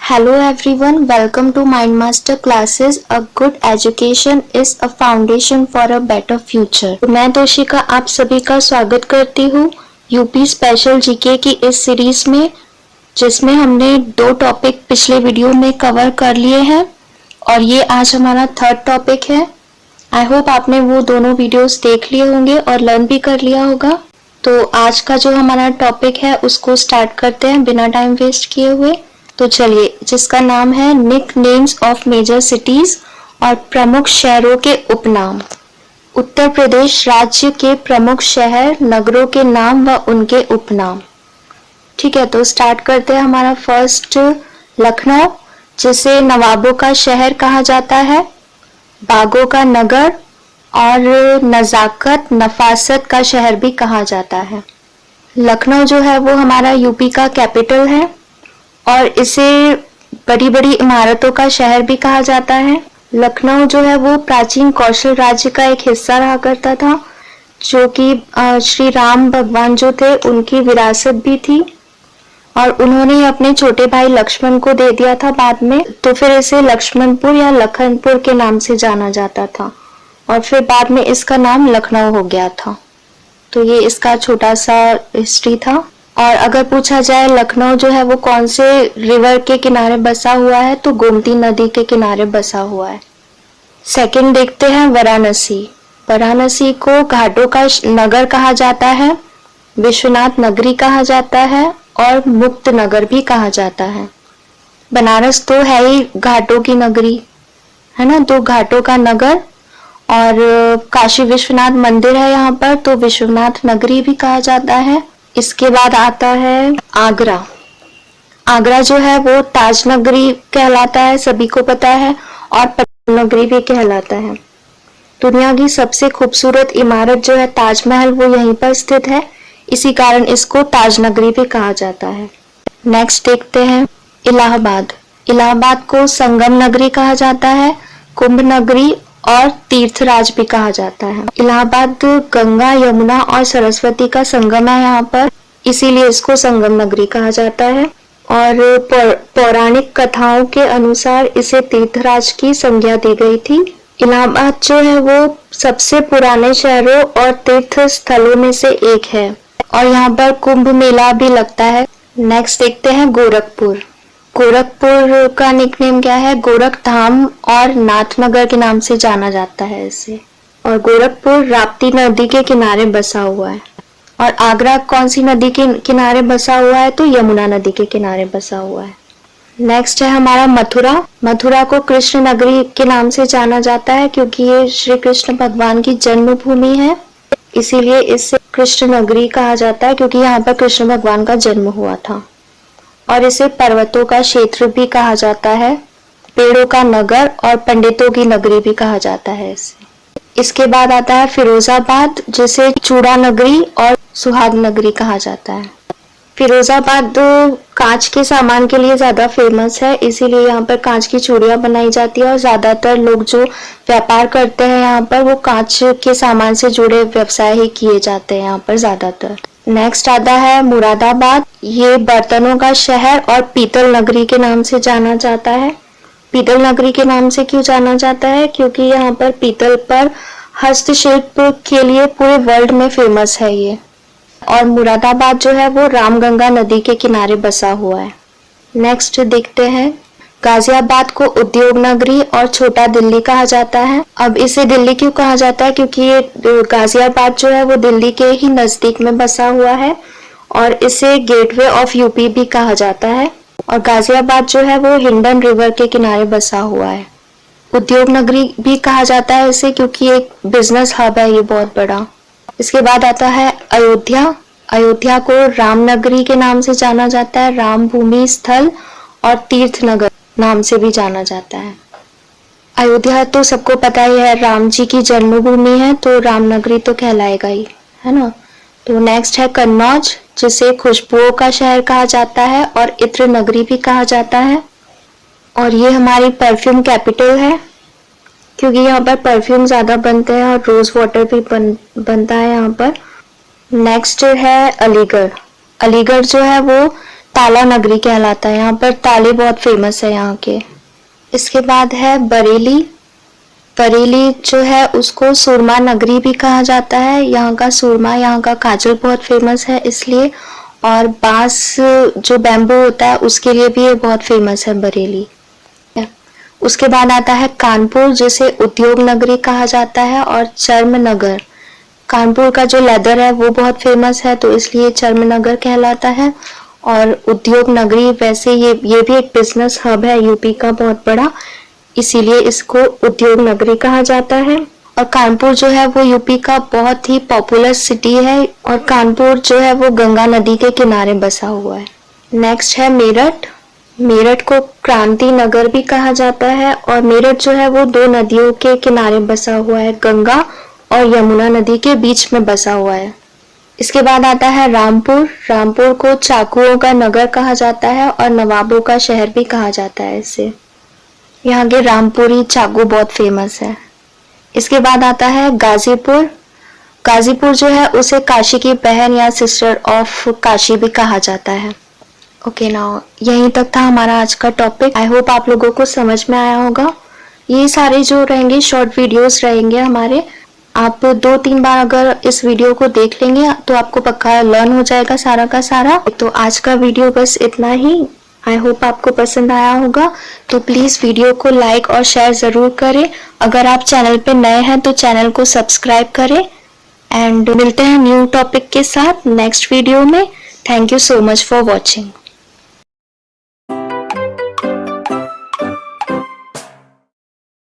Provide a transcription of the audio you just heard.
Hello everyone, welcome to Mind Master Classes. A good education is a foundation for a better future. मैं तोशिका आप सभी का स्वागत करती हूँ यूपी स्पेशल जीके की इस सीरीज में, जिसमें हमने 2 टॉपिक पिछले वीडियो में कवर कर लिए हैं और ये आज हमारा 3rd टॉपिक है। आई होप आपने वो दोनों वीडियोस देख लिए होंगे और लर्न भी कर लिया होगा। तो आज का जो हमारा टॉपिक है उसको स्टार्ट करते हैं बिना टाइम वेस्ट किए हुए। तो चलिए, जिसका नाम है nicknames of major cities और प्रमुख शहरों के उपनाम। उत्तर प्रदेश राज्य के प्रमुख शहर नगरों के नाम व उनके उपनाम। ठीक है, तो स्टार्ट करते हैं। हमारा फर्स्ट लखनऊ, जिसे नवाबों का शहर कहा जाता है, बागों का नगर और नजाकत नफासत का शहर भी कहा जाता है। लखनऊ जो है वो हमारा यूपी का कैपिटल है और इसे बड़ी बड़ी इमारतों का शहर भी कहा जाता है। लखनऊ जो है वो प्राचीन कौशल राज्य का एक हिस्सा रहा करता था, जो कि श्री राम भगवान जो थे उनकी विरासत भी थी और उन्होंने अपने छोटे भाई लक्ष्मण को दे दिया था बाद में। तो फिर इसे लक्ष्मणपुर या लखनपुर के नाम से जाना जाता था और फिर बाद में इसका नाम लखनऊ हो गया था। तो ये इसका छोटा सा हिस्ट्री था। और अगर पूछा जाए लखनऊ जो है वो कौन से रिवर के किनारे बसा हुआ है, तो गोमती नदी के किनारे बसा हुआ है। सेकंड देखते हैं वाराणसी। वाराणसी को घाटों का नगर कहा जाता है, विश्वनाथ नगरी कहा जाता है और मुक्त नगर भी कहा जाता है। बनारस तो है ही घाटों की नगरी, है ना, तो घाटों का नगर। और काशी विश्वनाथ मंदिर है यहाँ पर, तो विश्वनाथ नगरी भी कहा जाता है। इसके बाद आता है आगरा। आगरा जो है वो ताज नगरी कहलाता है, सभी को पता है, और पटना नगरी भी कहलाता है। दुनिया की सबसे खूबसूरत इमारत जो है ताजमहल, वो यहीं पर स्थित है, इसी कारण इसको ताज नगरी भी कहा जाता है। नेक्स्ट देखते हैं इलाहाबाद। इलाहाबाद को संगम नगरी कहा जाता है, कुंभ नगरी और तीर्थराज भी कहा जाता है। इलाहाबाद गंगा, यमुना और सरस्वती का संगम है यहाँ पर, इसीलिए इसको संगम नगरी कहा जाता है। और पौराणिक कथाओं के अनुसार इसे तीर्थराज की संज्ञा दी गई थी। इलाहाबाद जो है वो सबसे पुराने शहरों और तीर्थ स्थलों में से एक है और यहाँ पर कुंभ मेला भी लगता है। नेक्स्ट देखते हैं गोरखपुर। गोरखपुर का निकनेम क्या है? गोरख धाम और नाथनगर के नाम से जाना जाता है इसे। और गोरखपुर राप्ती नदी के किनारे बसा हुआ है। और आगरा कौन सी नदी के किनारे बसा हुआ है? तो यमुना नदी के किनारे बसा हुआ है। नेक्स्ट है हमारा मथुरा। मथुरा को कृष्ण नगरी के नाम से जाना जाता है क्योंकि ये श्री कृष्ण भगवान की जन्मभूमि है, इसीलिए इसे कृष्ण नगरी कहा जाता है क्योंकि यहाँ पर कृष्ण भगवान का जन्म हुआ था। और इसे पर्वतों का क्षेत्र भी कहा जाता है, पेड़ों का नगर और पंडितों की नगरी भी कहा जाता है इसे। इसके बाद आता है फिरोजाबाद, जिसे चूड़ा नगरी और सुहाग नगरी कहा जाता है। फिरोजाबाद कांच के सामान के लिए ज्यादा फेमस है, इसीलिए यहाँ पर कांच की चूड़ियां बनाई जाती है और ज्यादातर लोग जो व्यापार करते हैं यहाँ पर वो कांच के सामान से जुड़े व्यवसाय ही किए जाते हैं यहाँ पर ज्यादातर। नेक्स्ट आता है मुरादाबाद। ये बर्तनों का शहर और पीतल नगरी के नाम से जाना जाता है। पीतल नगरी के नाम से क्यों जाना जाता है? क्योंकि यहाँ पर पीतल पर हस्तशिल्प के लिए पूरे वर्ल्ड में फेमस है ये। और मुरादाबाद जो है वो रामगंगा नदी के किनारे बसा हुआ है। नेक्स्ट देखते हैं गाजियाबाद को उद्योग नगरी और छोटा दिल्ली कहा जाता है। अब इसे दिल्ली क्यों कहा जाता है? क्योंकि ये गाजियाबाद जो है वो दिल्ली के ही नजदीक में बसा हुआ है और इसे गेटवे ऑफ यूपी भी कहा जाता है। और गाजियाबाद जो है वो हिंडन रिवर के किनारे बसा हुआ है। उद्योग नगरी भी कहा जाता है इसे क्योंकि एक बिजनेस हब है ये बहुत बड़ा। इसके बाद आता है अयोध्या। अयोध्या को रामनगरी के नाम से जाना जाता है, राम भूमि स्थल और तीर्थ नगर नाम से भी जाना जाता है। अयोध्या तो सबको पता ही है, राम जी की जन्मभूमि है, तो रामनगरी तो कहलाएगा ही, है ना। तो नेक्स्ट है कन्नौज, जिसे खुशबुओं का शहर कहा जाता है और इत्र नगरी भी कहा जाता है। और ये हमारी परफ्यूम कैपिटल है क्योंकि यहाँ पर परफ्यूम ज्यादा बनते हैं और रोज वाटर भी बनता है यहाँ पर। नेक्स्ट है अलीगढ़। अलीगढ़ जो है वो ताला नगरी कहलाता है। यहाँ पर ताले बहुत फेमस है यहाँ के। इसके बाद है बरेली। बरेली जो है उसको सुरमा नगरी भी कहा जाता है। यहाँ का सुरमा, यहाँ का काजल बहुत फेमस है इसलिए, और बांस जो बैम्बू होता है उसके लिए भी ये बहुत फेमस है बरेली। उसके बाद आता है कानपुर, जिसे उद्योग नगरी कहा जाता है, और चर्म नगर। कानपुर का जो लेदर है वो बहुत फेमस है तो इसलिए चर्म नगर कहलाता है। और उद्योग नगरी, वैसे ये भी एक बिजनेस हब है यूपी का बहुत बड़ा, इसीलिए इसको उद्योग नगरी कहा जाता है। और कानपुर जो है वो यूपी का बहुत ही पॉपुलर सिटी है, और कानपुर जो है वो गंगा नदी के किनारे बसा हुआ है। नेक्स्ट है मेरठ। मेरठ को क्रांति नगर भी कहा जाता है, और मेरठ जो है वो दो नदियों के किनारे बसा हुआ है, गंगा और यमुना नदी के बीच में बसा हुआ है। इसके बाद आता है रामपुर। रामपुर को चाकुओं का नगर कहा जाता है और नवाबों का शहर भी कहा जाता है इसे। यहाँ के रामपुरी चाकू बहुत फेमस है। इसके बाद आता है गाजीपुर। गाजीपुर जो है उसे काशी की बहन या सिस्टर ऑफ काशी भी कहा जाता है। ओके नाउ यहीं तक था हमारा आज का टॉपिक। आई होप आप लोगों को समझ में आया होगा। ये सारे जो रहेंगे शॉर्ट वीडियोस रहेंगे हमारे, आप 2-3 बार अगर इस वीडियो को देख लेंगे तो आपको पक्का लर्न हो जाएगा सारा का सारा। तो आज का वीडियो बस इतना ही। आई होप आपको पसंद आया होगा, तो प्लीज वीडियो को लाइक और शेयर जरूर करें। अगर आप चैनल पे नए हैं तो चैनल को सब्सक्राइब करें, एंड मिलते हैं न्यू टॉपिक के साथ नेक्स्ट वीडियो में। Thank you so much for watching.